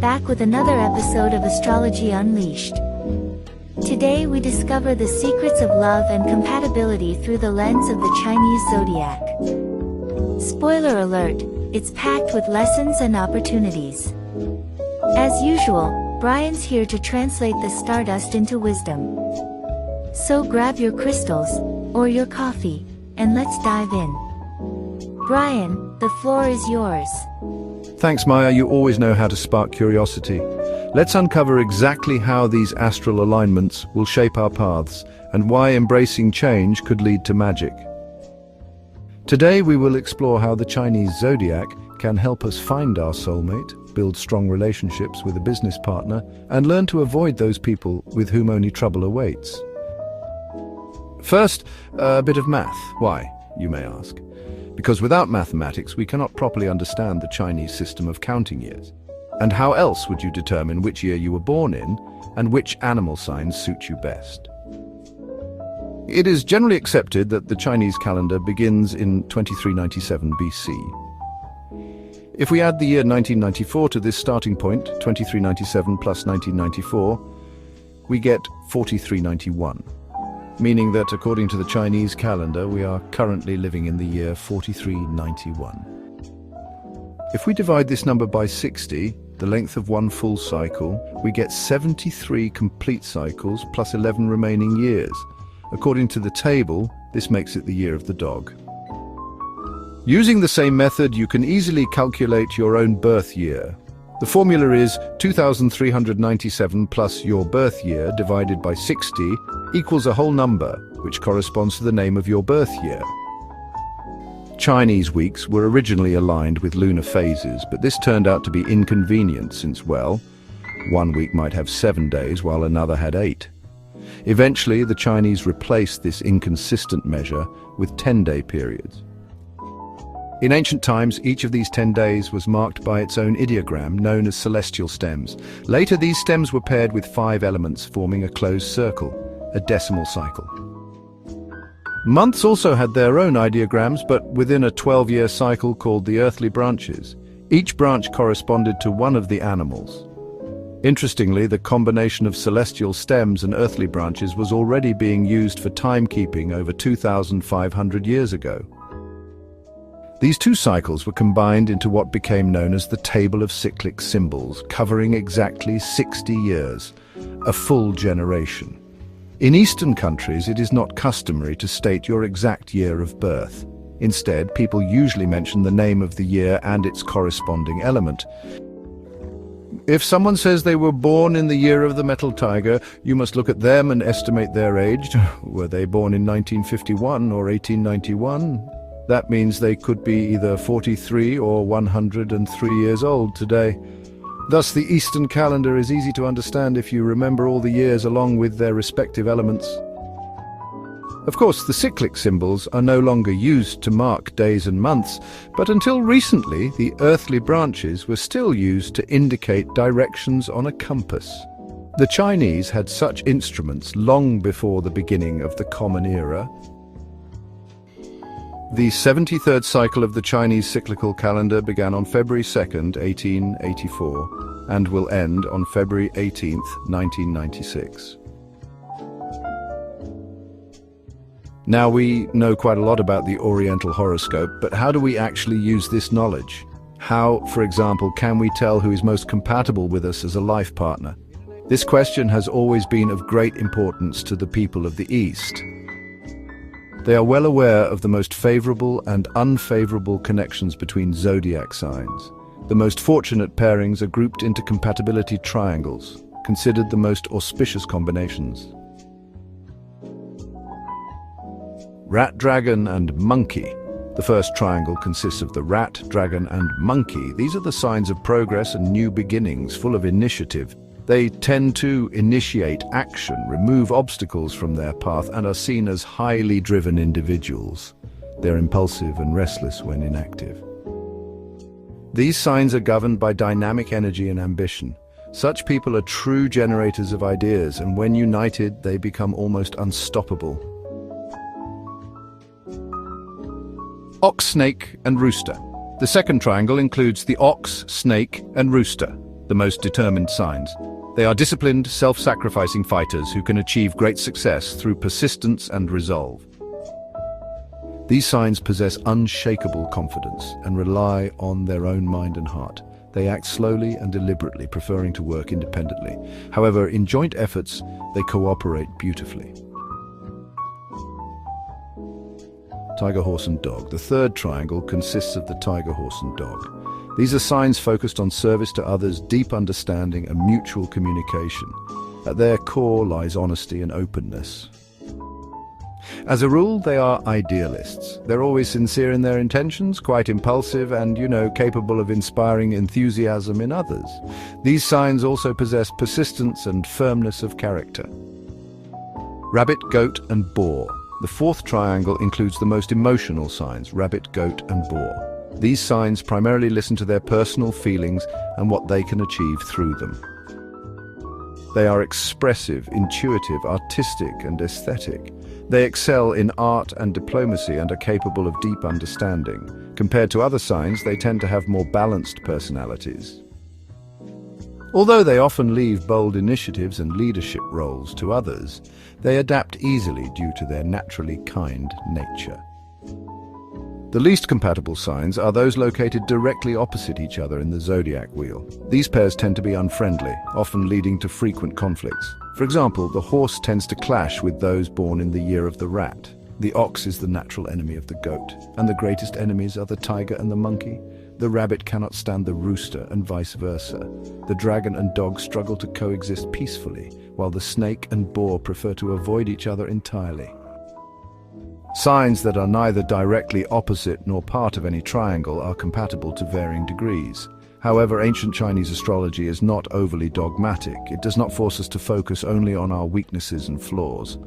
back with another episode of Astrology Unleashed. Today we discover the secrets of love and compatibility through the lens of the Chinese zodiac. Spoiler alert, it's packed with lessons and opportunities. As usual, Brian's here to translate the stardust into wisdom. So grab your crystals, or your coffee, and let's dive in. Brian, the floor is yours. Thanks, Maya. You always know how to spark curiosity. Let's uncover exactly how these astral alignments will shape our paths and why embracing change could lead to magic. Today we will explore how the Chinese zodiac can help us find our soulmate, build strong relationships with a business partner, and learn to avoid those people with whom only trouble awaits. First, a bit of math. Why, you may ask? Because without mathematics, we cannot properly understand the Chinese system of counting years. And how else would you determine which year you were born in and which animal signs suit you best? It is generally accepted that the Chinese calendar begins in 2397 BC. If we add the year 1994 to this starting point, 2397 plus 1994, we get 4391. Meaning that, according to the Chinese calendar, we are currently living in the year 4391. If we divide this number by 60, the length of one full cycle, we get 73 complete cycles plus 11 remaining years. According to the table, this makes it the year of the dog. Using the same method, you can easily calculate your own birth year. The formula is 2397 plus your birth year divided by 60 equals a whole number, which corresponds to the name of your birth year. Chinese weeks were originally aligned with lunar phases, but this turned out to be inconvenient since, well, one week might have 7 days while another had 8. Eventually, the Chinese replaced this inconsistent measure with 10-day periods. In ancient times, each of these 10 days was marked by its own ideogram, known as celestial stems. Later, these stems were paired with 5 elements, forming a closed circle, a decimal cycle. Months also had their own ideograms, but within a 12-year cycle called the earthly branches. Each branch corresponded to one of the animals. Interestingly, the combination of celestial stems and earthly branches was already being used for timekeeping over 2,500 years ago. These two cycles were combined into what became known as the Table of Cyclic Symbols, covering exactly 60 years, a full generation. In Eastern countries, it is not customary to state your exact year of birth. Instead, people usually mention the name of the year and its corresponding element. If someone says they were born in the year of the metal tiger, you must look at them and estimate their age. Were they born in 1951 or 1891? That means they could be either 43 or 103 years old today. Thus, the Eastern calendar is easy to understand if you remember all the years along with their respective elements. Of course, the cyclic symbols are no longer used to mark days and months, but until recently, the earthly branches were still used to indicate directions on a compass. The Chinese had such instruments long before the beginning of the Common Era. The 73rd cycle of the Chinese cyclical calendar began on February 2nd, 1884, and will end on February 18th, 1996. Now, we know quite a lot about the Oriental horoscope, but how do we actually use this knowledge? How, for example, can we tell who is most compatible with us as a life partner? This question has always been of great importance to the people of the East. They are well aware of the most favorable and unfavorable connections between zodiac signs. The most fortunate pairings are grouped into compatibility triangles, considered the most auspicious combinations. Rat, dragon, and monkey. The first triangle consists of the rat, dragon, and monkey. These are the signs of progress and new beginnings, full of initiative. They tend to initiate action, remove obstacles from their path, and are seen as highly driven individuals. They're impulsive and restless when inactive. These signs are governed by dynamic energy and ambition. Such people are true generators of ideas, and when united, they become almost unstoppable. Ox, snake, and rooster. The second triangle includes the ox, snake, and rooster. the most determined signs. They are disciplined, self-sacrificing fighters who can achieve great success through persistence and resolve. These signs possess unshakable confidence and rely on their own mind and heart. They act slowly and deliberately, preferring to work independently. However, in joint efforts, they cooperate beautifully. Tiger, horse and dog. The third triangle consists of the tiger, horse and dog. These are signs focused on service to others, deep understanding and mutual communication. At their core lies honesty and openness. As a rule, they are idealists. They're always sincere in their intentions, quite impulsive and, capable of inspiring enthusiasm in others. These signs also possess persistence and firmness of character. Rabbit, goat and boar. The fourth triangle includes the most emotional signs, rabbit, goat and boar. These signs primarily listen to their personal feelings and what they can achieve through them. They are expressive, intuitive, artistic and aesthetic. They excel in art and diplomacy and are capable of deep understanding. Compared to other signs, they tend to have more balanced personalities. Although they often leave bold initiatives and leadership roles to others, they adapt easily due to their naturally kind nature. The least compatible signs are those located directly opposite each other in the zodiac wheel. These pairs tend to be unfriendly, often leading to frequent conflicts. For example, the horse tends to clash with those born in the year of the rat. The ox is the natural enemy of the goat, and the greatest enemies are the tiger and the monkey. The rabbit cannot stand the rooster, and vice versa. The dragon and dog struggle to coexist peacefully, while the snake and boar prefer to avoid each other entirely. Signs that are neither directly opposite nor part of any triangle are compatible to varying degrees. However, ancient Chinese astrology is not overly dogmatic. It does not force us to focus only on our weaknesses and flaws.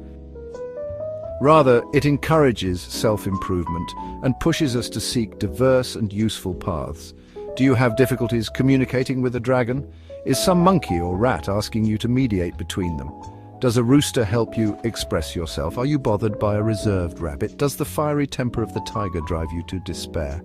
Rather, it encourages self-improvement and pushes us to seek diverse and useful paths. Do you have difficulties communicating with a dragon? Is some monkey or rat asking you to mediate between them? Does a rooster help you express yourself? Are you bothered by a reserved rabbit? Does the fiery temper of the tiger drive you to despair?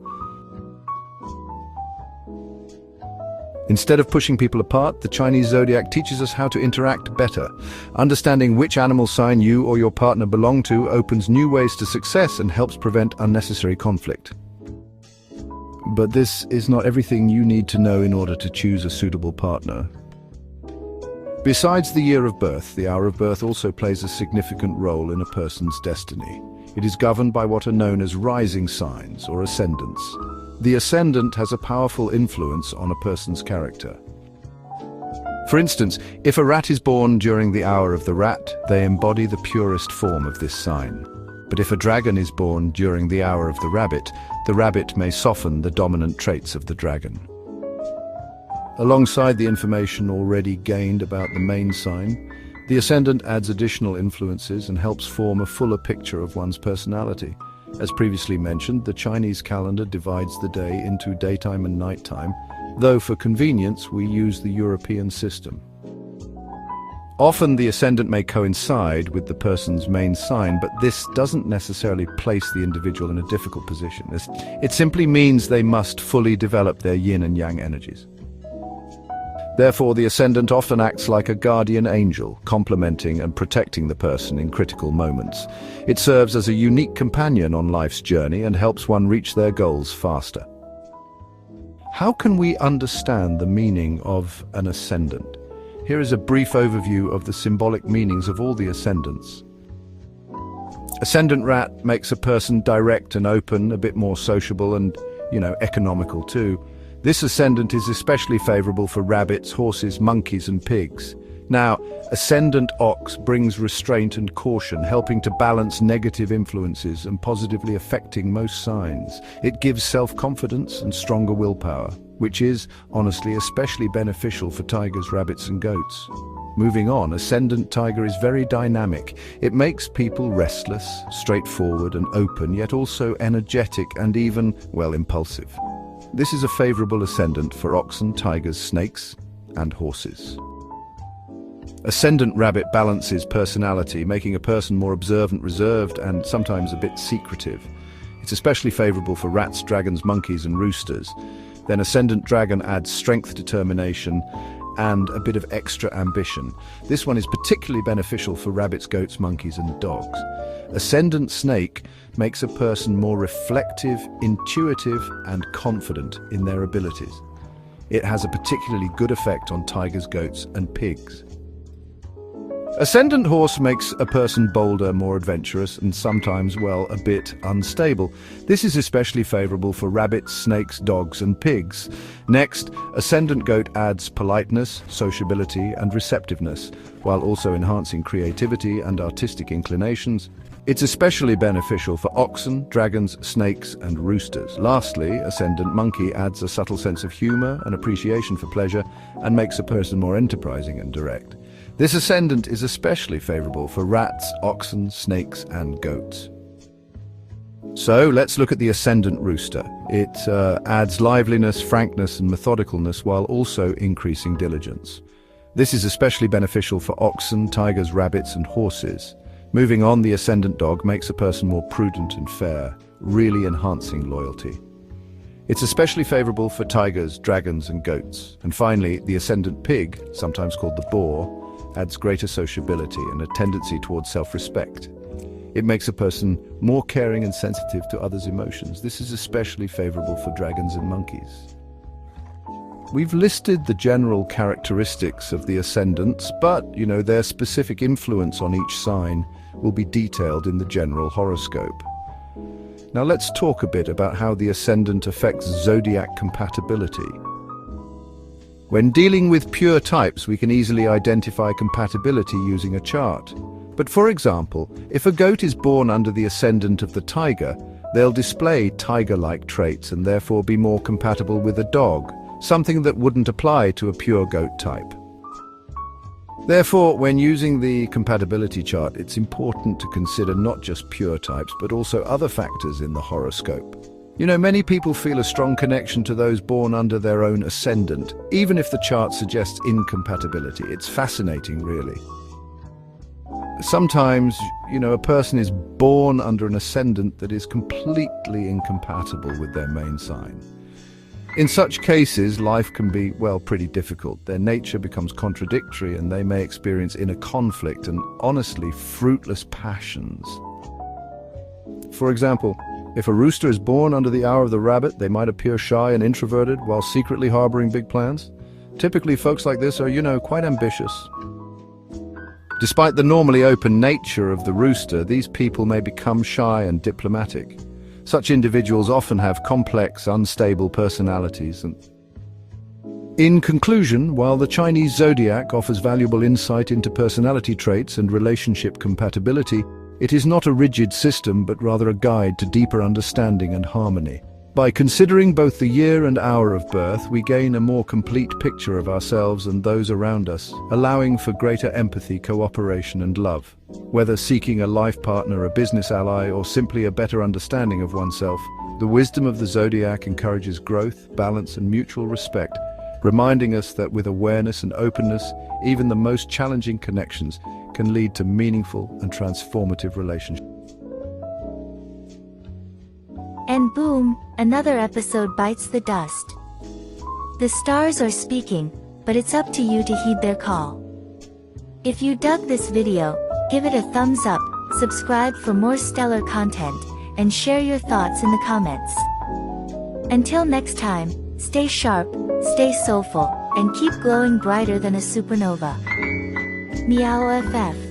Instead of pushing people apart, the Chinese zodiac teaches us how to interact better. Understanding which animal sign you or your partner belong to opens new ways to success and helps prevent unnecessary conflict. But this is not everything you need to know in order to choose a suitable partner. Besides the year of birth, the hour of birth also plays a significant role in a person's destiny. It is governed by what are known as rising signs or ascendants. The ascendant has a powerful influence on a person's character. For instance, if a rat is born during the hour of the rat, they embody the purest form of this sign. But if a dragon is born during the hour of the rabbit may soften the dominant traits of the dragon. Alongside the information already gained about the main sign, the ascendant adds additional influences and helps form a fuller picture of one's personality. As previously mentioned, the Chinese calendar divides the day into daytime and nighttime, though for convenience we use the European system. Often the ascendant may coincide with the person's main sign, but this doesn't necessarily place the individual in a difficult position. It simply means they must fully develop their yin and yang energies. Therefore, the ascendant often acts like a guardian angel, complementing and protecting the person in critical moments. It serves as a unique companion on life's journey and helps one reach their goals faster. How can we understand the meaning of an ascendant? Here is a brief overview of the symbolic meanings of all the ascendants. Ascendant rat makes a person direct and open, a bit more sociable and, economical too. This ascendant is especially favorable for rabbits, horses, monkeys and pigs. Now, ascendant ox brings restraint and caution, helping to balance negative influences and positively affecting most signs. It gives self-confidence and stronger willpower, which is, honestly, especially beneficial for tigers, rabbits and goats. Moving on, ascendant tiger is very dynamic. It makes people restless, straightforward and open, yet also energetic and even, impulsive. This is a favorable ascendant for oxen, tigers, snakes, and horses. Ascendant rabbit balances personality, making a person more observant, reserved, and sometimes a bit secretive. It's especially favorable for rats, dragons, monkeys, and roosters. Then Ascendant Dragon adds strength, determination, and a bit of extra ambition. This one is particularly beneficial for rabbits, goats, monkeys, and dogs. Ascendant Snake makes a person more reflective, intuitive, and confident in their abilities. It has a particularly good effect on tigers, goats, and pigs. Ascendant Horse makes a person bolder, more adventurous, and sometimes, well, a bit unstable. This is especially favorable for rabbits, snakes, dogs, and pigs. Next, Ascendant Goat adds politeness, sociability, and receptiveness, while also enhancing creativity and artistic inclinations. It's especially beneficial for oxen, dragons, snakes, and roosters. Lastly, Ascendant Monkey adds a subtle sense of humor and appreciation for pleasure and makes a person more enterprising and direct. This ascendant is especially favorable for rats, oxen, snakes, and goats. So let's look at the Ascendant Rooster. It adds liveliness, frankness, and methodicalness while also increasing diligence. This is especially beneficial for oxen, tigers, rabbits, and horses. Moving on, the Ascendant Dog makes a person more prudent and fair, really enhancing loyalty. It's especially favorable for tigers, dragons, and goats. And finally, the Ascendant Pig, sometimes called the boar, adds greater sociability and a tendency towards self-respect. It makes a person more caring and sensitive to others' emotions. This is especially favorable for dragons and monkeys. We've listed the general characteristics of the ascendants, but, their specific influence on each sign will be detailed in the general horoscope. Now let's talk a bit about how the ascendant affects zodiac compatibility. When dealing with pure types, we can easily identify compatibility using a chart. But for example, if a goat is born under the ascendant of the tiger, they'll display tiger-like traits and therefore be more compatible with a dog, something that wouldn't apply to a pure goat type. Therefore, when using the compatibility chart, it's important to consider not just pure types, but also other factors in the horoscope. Many people feel a strong connection to those born under their own ascendant, even if the chart suggests incompatibility. It's fascinating, really. Sometimes, a person is born under an ascendant that is completely incompatible with their main sign. In such cases, life can be, pretty difficult. Their nature becomes contradictory and they may experience inner conflict and, honestly, fruitless passions. For example, if a rooster is born under the hour of the rabbit, they might appear shy and introverted while secretly harboring big plans. Typically, folks like this are, quite ambitious. Despite the normally open nature of the rooster, these people may become shy and diplomatic. Such individuals often have complex, unstable personalities. In conclusion, while the Chinese zodiac offers valuable insight into personality traits and relationship compatibility, it is not a rigid system, but rather a guide to deeper understanding and harmony. By considering both the year and hour of birth, we gain a more complete picture of ourselves and those around us, allowing for greater empathy, cooperation, and love. Whether seeking a life partner, a business ally, or simply a better understanding of oneself, the wisdom of the zodiac encourages growth, balance, and mutual respect, reminding us that with awareness and openness, even the most challenging connections can lead to meaningful and transformative relationships. And boom, another episode bites the dust. The stars are speaking, but it's up to you to heed their call. If you dug this video, give it a thumbs up, subscribe for more stellar content, and share your thoughts in the comments. Until next time, stay sharp, stay soulful, and keep glowing brighter than a supernova. Meow FF.